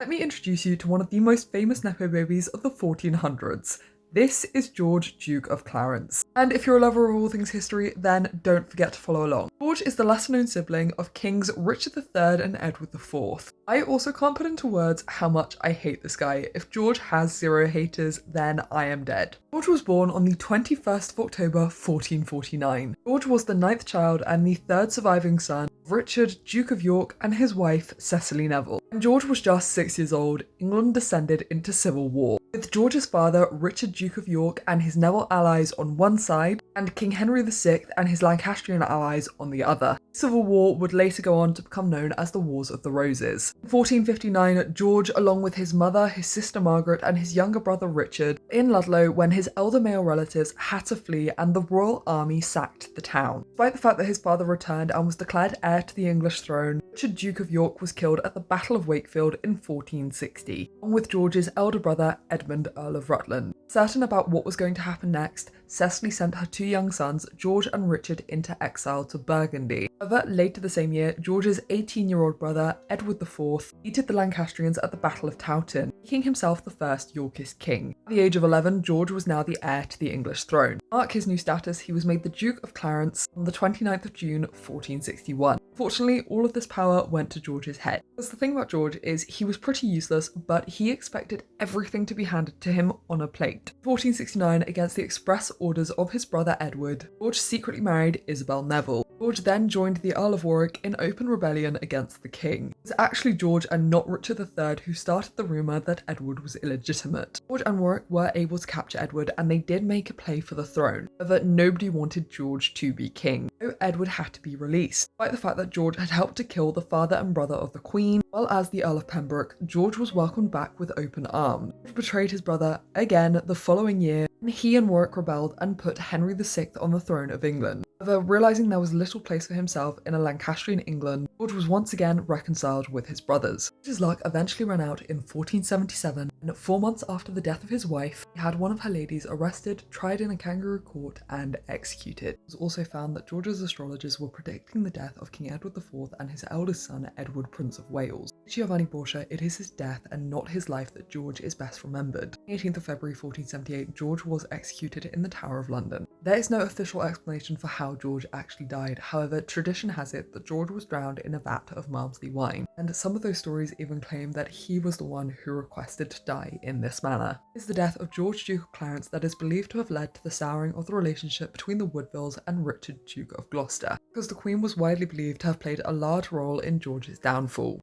Let me introduce you to one of the most famous Nepo babies of the 1400s. This is George, Duke of Clarence. And if you're a lover of all things history, then don't forget to follow along. George is the lesser known sibling of Kings Richard III and Edward IV. I also can't put into words how much I hate this guy. If George has zero haters, then I am dead. George was born on the 21st of October 1449. George was the ninth child and the third surviving son of Richard, Duke of York, and his wife Cecily Neville. When George was just 6 years old, England descended into civil war, with George's father, Richard, Duke of York, and his Neville allies on one side, and King Henry VI and his Lancastrian allies on the other. The Civil War would later go on to become known as the Wars of the Roses. In 1459, George, along with his mother, his sister Margaret, and his younger brother Richard, were in Ludlow when his elder male relatives had to flee and the royal army sacked the town. Despite the fact that his father returned and was declared heir to the English throne, Richard, Duke of York, was killed at the Battle of Wakefield in 1460, along with George's elder brother Edmund, Earl of Rutland. Certain about what was going to happen next, Cecily sent her two young sons, George and Richard, into exile to Burgundy. However, later the same year, George's 18-year-old brother, Edward IV, defeated the Lancastrians at the Battle of Towton, making himself the first Yorkist king. At the age of 11, George was now the heir to the English throne. To mark his new status, he was made the Duke of Clarence on the 29th of June, 1461. Fortunately, all of this power went to George's head. Because the thing about George is he was pretty useless, but he expected everything to be handed to him on a plate. In 1469, against the express orders of his brother Edward, George secretly married Isabel Neville. George then joined the Earl of Warwick in open rebellion against the king. It was actually George and not Richard III who started the rumour that Edward was illegitimate. George and Warwick were able to capture Edward and they did make a play for the throne. However, nobody wanted George to be king, so Edward had to be released. Despite the fact that George had helped to kill the father and brother of the Queen, as well as the Earl of Pembroke, George was welcomed back with open arms. George betrayed his brother again the following year, and he and Warwick rebelled and put Henry VI on the throne of England. However, realising there was little place for himself in a Lancastrian England, George was once again reconciled with his brothers. George's luck eventually ran out in 1477, and 4 months after the death of his wife, he had one of her ladies arrested, tried in a kangaroo court, and executed. It was also found that George's astrologers were predicting the death of King Edward IV and his eldest son, Edward, Prince of Wales. Giovanni Borgia, it is his death and not his life that George is best remembered. On the 18th of February 1478, George was executed in the Tower of London. There is no official explanation for how George actually died. However, tradition has it that George was drowned in a vat of Malmsey wine, and some of those stories even claim that he was the one who requested to die in this manner. It is the death of George, Duke of Clarence, that is believed to have led to the souring of the relationship between the Woodvilles and Richard, Duke of Gloucester, because the Queen was widely believed to have played a large role in George's downfall.